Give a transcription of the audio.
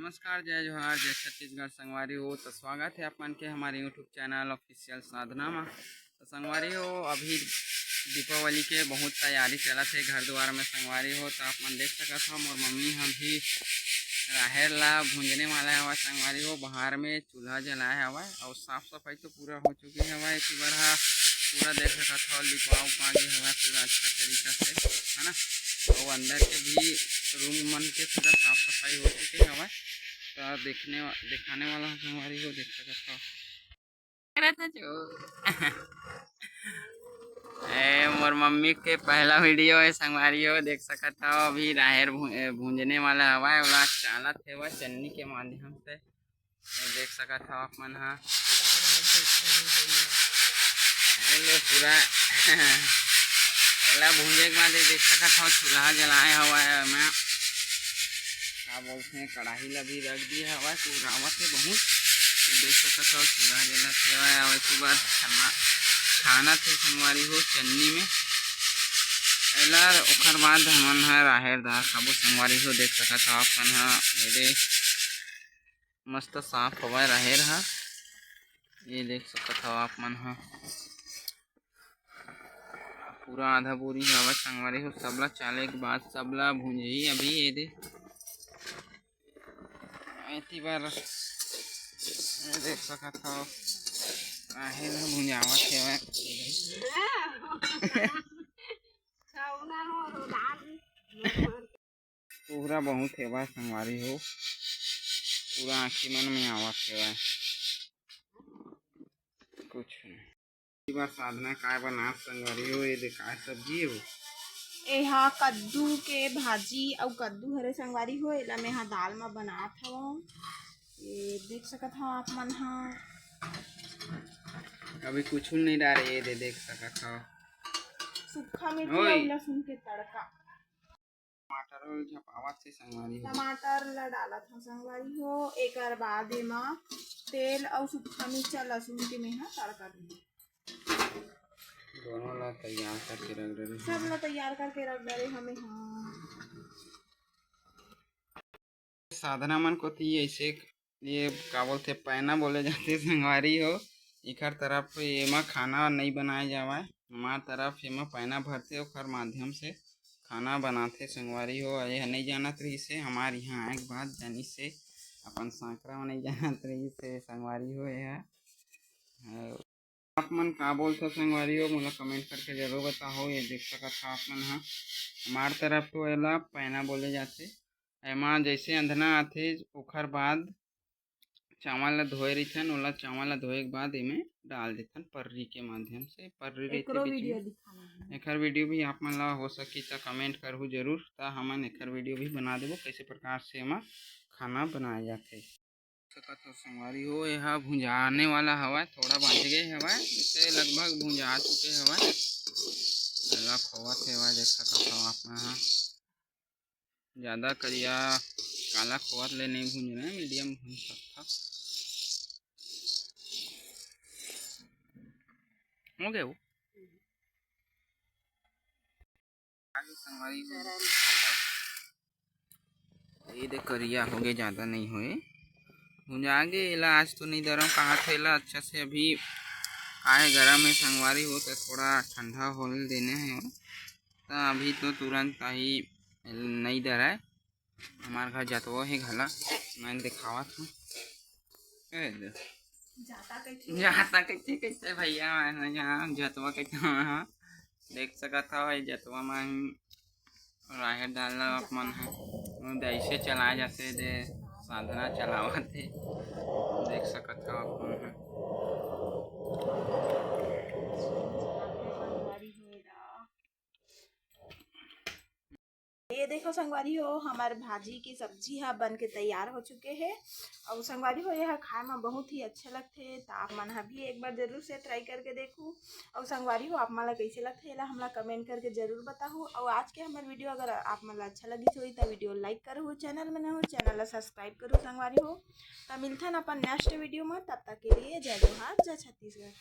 नमस्कार, जय जोहार, जय छत्तीसगढ़। संगवारी हो तो स्वागत है अपन के हमारे यूट्यूब चैनल ऑफिशियल साधना में। तो संगवारी हो अभी दीपावली के बहुत तैयारी चलत है घर द्वार में। संगवारी हो तो अपन देख सकत हो मोर मम्मी हम भी राहेर ला भूंजने वाला हवा। संगवारी हो बाहर में चूल्हा जलाए हवा और साफ सफाई तो पूरा हो चुकी हवा। इसी बार पूरा देख सकत हो लिपा उपा के हवा पूरा अच्छा तरीका से, है ना। और अंदर के भी रूम मन के पूरा साफ सफाई हो चुकी हवा। तो दिखाने वाला संगवारी हो देख सकत हो। मोर मम्मी के पहला वीडियो है संगवारी हो देख सकत हो। अभी राहेर भूंजने वाला हवा ओला चालत है चन्नी के माध्यम से देख सकत हो आप मन हा पूरा एला भूंजे के बाद देख सकत हो चूल्हा जलाए हवा है। मैं क्या बोलते हैं कढ़ाई ला भी रख दी हवा रावत है बहुत देख सकत हो चूल्हा जला सेवा और इसी बार खाना थे संगवारी हो चन्नी में एला ओखर बाद हमन है राहेर दाल खाबो संगवारी हो देख सकत हो आप मन हा। ये मस्त साफ हवा राहेर हा ये देख सकत हो आप मन हा पूरा आधा बोरी हवा संगवारी हो। सबला चाले के बाद सबला भूंजी अभी ये दे इतनी बार देख सकत हो राहेर भुंजावत है पूरा बहुत हेवा संगवारी हो पूरा आँखी मन में आवत हेवा कुछ नहीं। साधना काय बना संगवारी हो ये देखा सब्जी हो एहा कद्दू के भाजी और कद्दू हरे संगवारी हो एला मैं दाल में बनात हूँ। ये देख सकत हो आप मन हा अभी कुछ नहीं डाले ये देख सकत हो सूखा मिर्ची और लहसुन के तड़का टमाटर झपावत से संगवारी हो। टमाटर ला डालत हूँ संगवारी हो एकर बाद एमा तेल और सूखा मिर्चा लहसुन के मैं तड़का दूँगी। दोनों ला तैयार करके रख दे सब ला तैयार करके रख दे हमें। हाँ साधना मन को थी ऐसे ये का बोलते पैना बोले जाते संगवारी हो। इखर तरफ एमा खाना नहीं बनाए जावा हमार तरफ एमा पैना भरते ओखर माध्यम से खाना बनाते संगवारी हो। यह नहीं जानत रही से हमार यहाँ आए के बाद जानी से अपन सांकरा में नहीं जानत रही से संगवारी हो। यह आप मन का बोलते संगवारी हो मोला कमेंट करके जरूर बताओ। ये देख सकत हो आप मन हा हमार तरफ तो एला पैना बोले जाते। एमा जैसे अंधना आथे ओखर बाद चावल ला धोए रहीथन ओला चावल ला धोए के बाद एमे डाल देथन पर्री के माध्यम से। पर्री रहते बीच में एकर वीडियो भी आप मन ला हो सकी तो कमेंट करहु जरूर ता हमन एकर वीडियो भी बना देबो कैसे प्रकार से एमा खाना बनाए जाथे। सकत हो संगवारी हो यह भुंजाने वाला हवा थोड़ा बांध गए हवा इसे लगभग भुंजा चुके हवा एला खोवत हेवा देख सकत हो आप मन हा ज़्यादा करिया काला खोवत ले नहीं भूंजना मीडियम भून सकता हो गए वो ये दे करिया हो गए ज़्यादा नहीं हुए भुंजा गे एला आज तो नहीं दर कहा थेला अच्छा से अभी आए गरम है संगवारी हो तो थोड़ा ठंडा होने देने हैं तो अभी तो तुरंत ही नहीं डराए। हमारे घर जतवा है घला मैं दिखावा था जाता कैसे कैसे भैया यहाँ जतवा कैसे हाँ देख सकता था जतवा में राहेर डालना आप मन है ऐसे चलाए जाते दे साधना चलावा थे देख सकता हो आप मन है। ये देखो संगवारी हो हमारे भाजी की सब्जी हा बन के तैयार हो चुके हैं और संगवारी हो यह खाए में बहुत ही अच्छे लगते तो आप मन भी एक बार जरूर से ट्राई करके देखो। और संगवारी हो आप मन कैसे लगते है हमला कमेंट करके जरूर बताओ। और आज के हमारे वीडियो अगर आप मन अच्छा लगी हो तो वीडियो लाइक करो चैनल में न हो चैनल सब्सक्राइब करो संगवारी हो। तो मिलते हैं अपन नेक्स्ट वीडियो में तब तक के लिए जय जोहार जय छत्तीसगढ़।